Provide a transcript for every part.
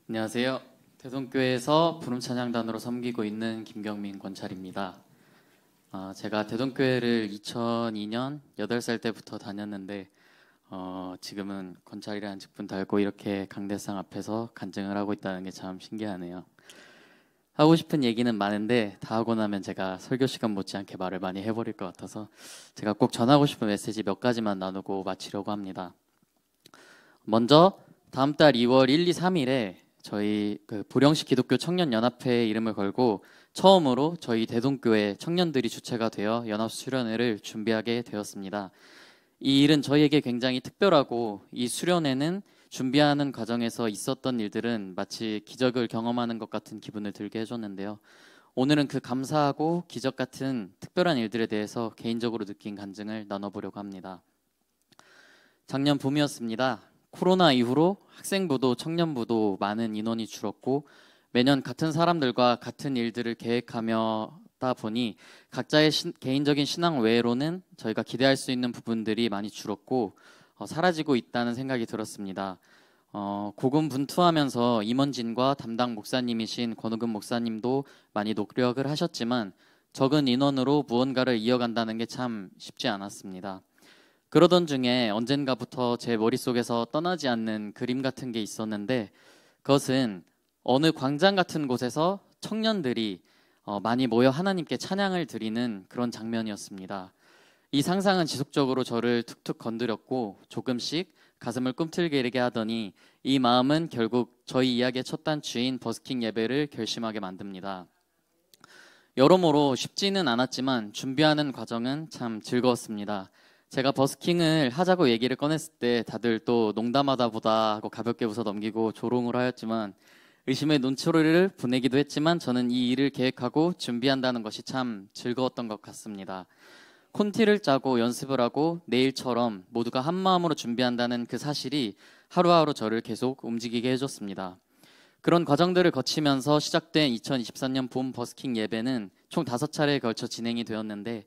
안녕하세요. 대동교회에서 부름찬양단으로 섬기고 있는 김경민 권찰입니다. 제가 대동교회를 2002년 8살 때부터 다녔는데 지금은 권찰이라는 직분 달고 이렇게 강대상 앞에서 간증을 하고 있다는 게 참 신기하네요. 하고 싶은 얘기는 많은데 다 하고 나면 제가 설교 시간 못지않게 말을 많이 해버릴 것 같아서 제가 꼭 전하고 싶은 메시지 몇 가지만 나누고 마치려고 합니다. 먼저 다음 달 2월 1, 2, 3일에 저희 보령시 기독교 청년연합회에 이름을 걸고 처음으로 저희 대동교회 청년들이 주체가 되어 연합 수련회를 준비하게 되었습니다. 이 일은 저희에게 굉장히 특별하고 이 수련회는 준비하는 과정에서 있었던 일들은 마치 기적을 경험하는 것 같은 기분을 들게 해줬는데요. 오늘은 그 감사하고 기적 같은 특별한 일들에 대해서 개인적으로 느낀 간증을 나눠보려고 합니다. 작년 봄이었습니다. 코로나 이후로 학생부도 청년부도 많은 인원이 줄었고 매년 같은 사람들과 같은 일들을 계획하며다 보니 각자의 개인적인 신앙 외로는 저희가 기대할 수 있는 부분들이 많이 줄었고 사라지고 있다는 생각이 들었습니다. 고군분투하면서 임원진과 담당 목사님이신 권우금 목사님도 많이 노력을 하셨지만 적은 인원으로 무언가를 이어간다는 게 참 쉽지 않았습니다. 그러던 중에 언젠가부터 제 머릿속에서 떠나지 않는 그림 같은 게 있었는데 그것은 어느 광장 같은 곳에서 청년들이 많이 모여 하나님께 찬양을 드리는 그런 장면이었습니다. 이 상상은 지속적으로 저를 툭툭 건드렸고 조금씩 가슴을 꿈틀거리게 하더니 이 마음은 결국 저희 이야기의 첫 단추인 버스킹 예배를 결심하게 만듭니다. 여러모로 쉽지는 않았지만 준비하는 과정은 참 즐거웠습니다. 제가 버스킹을 하자고 얘기를 꺼냈을 때 다들 또 농담하다 보다 하고 가볍게 웃어 넘기고 조롱을 하였지만 의심의 눈초리를 보내기도 했지만 저는 이 일을 계획하고 준비한다는 것이 참 즐거웠던 것 같습니다. 콘티를 짜고 연습을 하고 내일처럼 모두가 한 마음으로 준비한다는 그 사실이 하루하루 저를 계속 움직이게 해줬습니다. 그런 과정들을 거치면서 시작된 2023년 봄 버스킹 예배는 총 5차례에 걸쳐 진행이 되었는데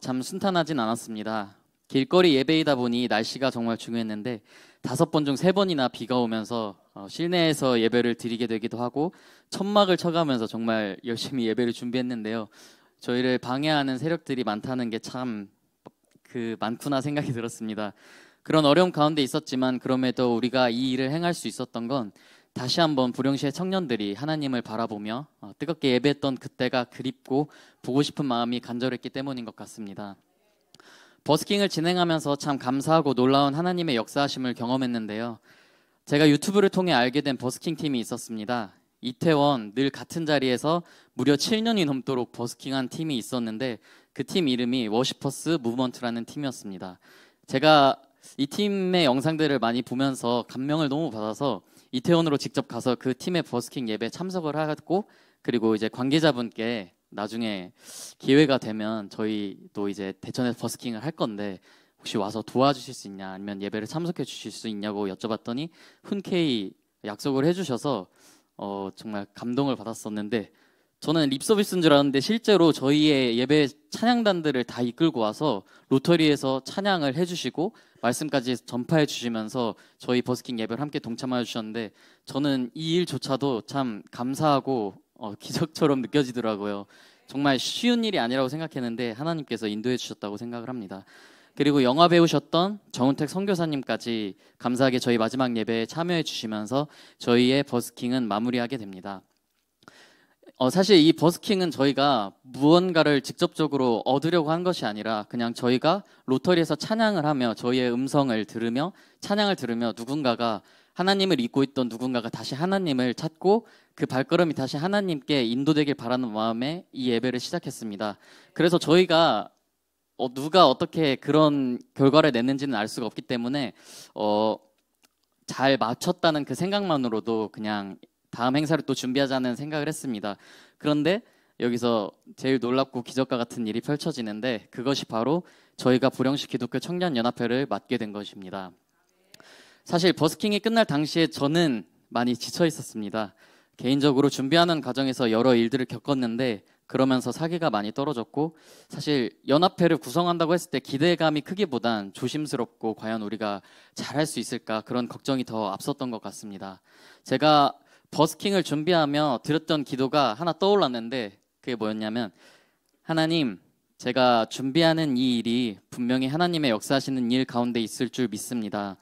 참 순탄하진 않았습니다. 길거리 예배이다 보니 날씨가 정말 중요했는데 5번 중 3번이나 비가 오면서 실내에서 예배를 드리게 되기도 하고 천막을 쳐가면서 정말 열심히 예배를 준비했는데요. 저희를 방해하는 세력들이 많다는 게 참 많구나 생각이 들었습니다. 그런 어려움 가운데 있었지만 그럼에도 우리가 이 일을 행할 수 있었던 건 다시 한번 보령시의 청년들이 하나님을 바라보며 뜨겁게 예배했던 그때가 그립고 보고 싶은 마음이 간절했기 때문인 것 같습니다. 버스킹을 진행하면서 참 감사하고 놀라운 하나님의 역사하심을 경험했는데요. 제가 유튜브를 통해 알게 된 버스킹 팀이 있었습니다. 이태원 늘 같은 자리에서 무려 7년이 넘도록 버스킹한 팀이 있었는데 그 팀 이름이 워시퍼스 무브먼트라는 팀이었습니다. 제가 이 팀의 영상들을 많이 보면서 감명을 너무 받아서 이태원으로 직접 가서 그 팀의 버스킹 예배에 참석을 하고 그리고 이제 관계자분께 나중에 기회가 되면 저희도 이제 대전에서 버스킹을 할 건데 혹시 와서 도와주실 수 있냐 아니면 예배를 참석해 주실 수 있냐고 여쭤봤더니 흔쾌히 약속을 해주셔서 정말 감동을 받았었는데 저는 립서비스인 줄 알았는데 실제로 저희의 예배 찬양단들을 다 이끌고 와서 로터리에서 찬양을 해주시고 말씀까지 전파해 주시면서 저희 버스킹 예배를 함께 동참해 주셨는데 저는 이 일조차도 참 감사하고 기적처럼 느껴지더라고요. 정말 쉬운 일이 아니라고 생각했는데 하나님께서 인도해 주셨다고 생각을 합니다. 그리고 영화 배우셨던 정은택 선교사님까지 감사하게 저희 마지막 예배에 참여해 주시면서 저희의 버스킹은 마무리하게 됩니다. 사실 이 버스킹은 저희가 무언가를 직접적으로 얻으려고 한 것이 아니라 그냥 저희가 로터리에서 찬양을 하며 저희의 음성을 들으며 찬양을 들으며 누군가가 하나님을 잊고 있던 누군가가 다시 하나님을 찾고 그 발걸음이 다시 하나님께 인도되길 바라는 마음에 이 예배를 시작했습니다. 그래서 저희가 누가 어떻게 그런 결과를 냈는지는 알 수가 없기 때문에 잘 맞췄다는 그 생각만으로도 그냥 다음 행사를 또 준비하자는 생각을 했습니다. 그런데 여기서 제일 놀랍고 기적과 같은 일이 펼쳐지는데 그것이 바로 저희가 보령시 기독교 청년연합회를 맡게 된 것입니다. 사실 버스킹이 끝날 당시에 저는 많이 지쳐 있었습니다. 개인적으로 준비하는 과정에서 여러 일들을 겪었는데 그러면서 사기가 많이 떨어졌고 사실 연합회를 구성한다고 했을 때 기대감이 크기보단 조심스럽고 과연 우리가 잘할 수 있을까 그런 걱정이 더 앞섰던 것 같습니다. 제가 버스킹을 준비하며 드렸던 기도가 하나 떠올랐는데 그게 뭐였냐면, 하나님, 제가 준비하는 이 일이 분명히 하나님의 역사하시는 일 가운데 있을 줄 믿습니다.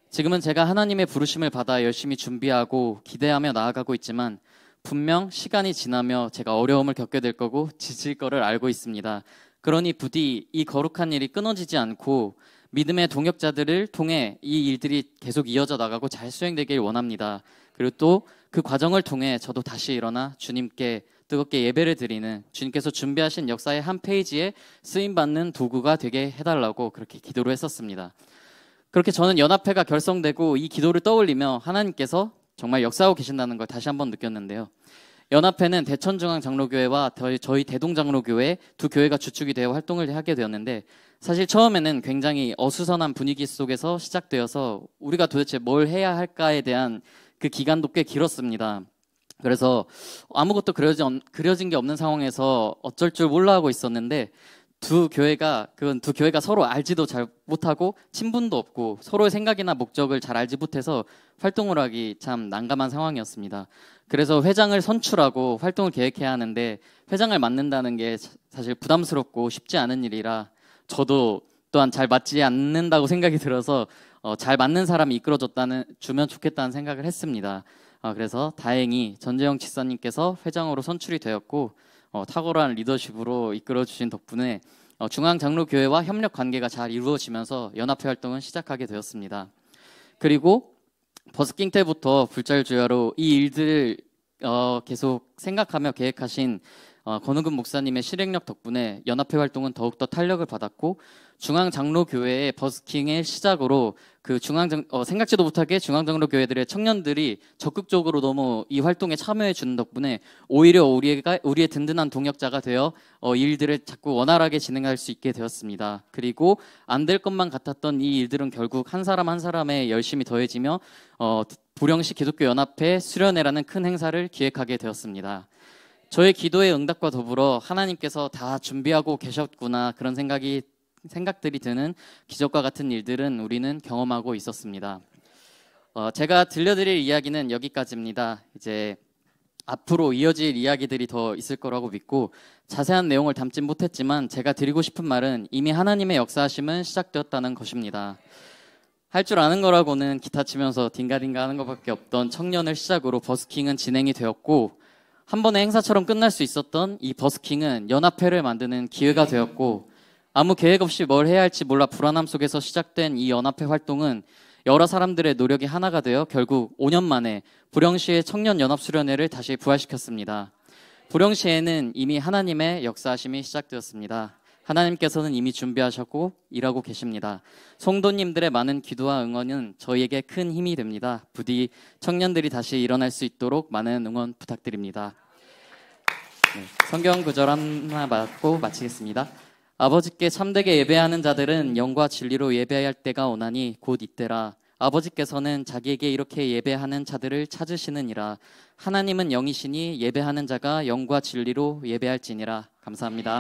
지금은 제가 하나님의 부르심을 받아 열심히 준비하고 기대하며 나아가고 있지만 분명 시간이 지나며 제가 어려움을 겪게 될 거고 지칠 거를 알고 있습니다. 그러니 부디 이 거룩한 일이 끊어지지 않고 믿음의 동역자들을 통해 이 일들이 계속 이어져 나가고 잘 수행되길 원합니다. 그리고 또 그 과정을 통해 저도 다시 일어나 주님께 뜨겁게 예배를 드리는, 주님께서 준비하신 역사의 한 페이지에 쓰임받는 도구가 되게 해달라고 그렇게 기도를 했었습니다. 그렇게 저는 연합회가 결성되고 이 기도를 떠올리며 하나님께서 정말 역사하고 계신다는 걸 다시 한번 느꼈는데요. 연합회는 대천중앙장로교회와 저희 대동장로교회 두 교회가 주축이 되어 활동을 하게 되었는데, 사실 처음에는 굉장히 어수선한 분위기 속에서 시작되어서 우리가 도대체 뭘 해야 할까에 대한 그 기간도 꽤 길었습니다. 그래서 아무것도 그려진 게 없는 상황에서 어쩔 줄 몰라 하고 있었는데, 두 교회가 서로 알지도 잘 못하고 친분도 없고 서로의 생각이나 목적을 잘 알지 못해서 활동을 하기 참 난감한 상황이었습니다. 그래서 회장을 선출하고 활동을 계획해야 하는데, 회장을 맡는다는 게 사실 부담스럽고 쉽지 않은 일이라 저도 또한 잘 맞지 않는다고 생각이 들어서 잘 맞는 사람이 주면 좋겠다는 생각을 했습니다. 그래서 다행히 전재영 지사님께서 회장으로 선출이 되었고, 탁월한 리더십으로 이끌어주신 덕분에 중앙장로교회와 협력 관계가 잘 이루어지면서 연합회 활동을 시작하게 되었습니다. 그리고 버스킹 때부터 불찰주야로 이 일들을 계속 생각하며 계획하신 권우금 목사님의 실행력 덕분에 연합회 활동은 더욱더 탄력을 받았고, 중앙장로교회의 버스킹의 시작으로 생각지도 못하게 중앙장로교회들의 청년들이 적극적으로 너무 이 활동에 참여해 주는 덕분에 오히려 우리의 든든한 동역자가 되어 일들을 자꾸 원활하게 진행할 수 있게 되었습니다. 그리고 안 될 것만 같았던 이 일들은 결국 한 사람 한 사람의 열심이 더해지며 보령시 기독교 연합회 수련회라는 큰 행사를 기획하게 되었습니다. 저의 기도의 응답과 더불어 하나님께서 다 준비하고 계셨구나, 그런 생각들이 드는 기적과 같은 일들은 우리는 경험하고 있었습니다. 제가 들려드릴 이야기는 여기까지입니다. 이제 앞으로 이어질 이야기들이 더 있을 거라고 믿고 자세한 내용을 담진 못했지만 제가 드리고 싶은 말은 이미 하나님의 역사하심은 시작되었다는 것입니다. 할 줄 아는 거라고는 기타 치면서 딩가딩가 하는 것밖에 없던 청년을 시작으로 버스킹은 진행이 되었고, 한 번의 행사처럼 끝날 수 있었던 이 버스킹은 연합회를 만드는 기회가 되었고, 아무 계획 없이 뭘 해야 할지 몰라 불안함 속에서 시작된 이 연합회 활동은 여러 사람들의 노력이 하나가 되어 결국 5년 만에 보령시의 청년연합수련회를 다시 부활시켰습니다. 보령시에는 이미 하나님의 역사하심이 시작되었습니다. 하나님께서는 이미 준비하셨고 일하고 계십니다. 성도님들의 많은 기도와 응원은 저희에게 큰 힘이 됩니다. 부디 청년들이 다시 일어날 수 있도록 많은 응원 부탁드립니다. 성경 구절 하나 받고 마치겠습니다. 아버지께 참되게 예배하는 자들은 영과 진리로 예배할 때가 오나니 곧 이때라. 아버지께서는 자기에게 이렇게 예배하는 자들을 찾으시느니라. 하나님은 영이시니 예배하는 자가 영과 진리로 예배할지니라. 감사합니다.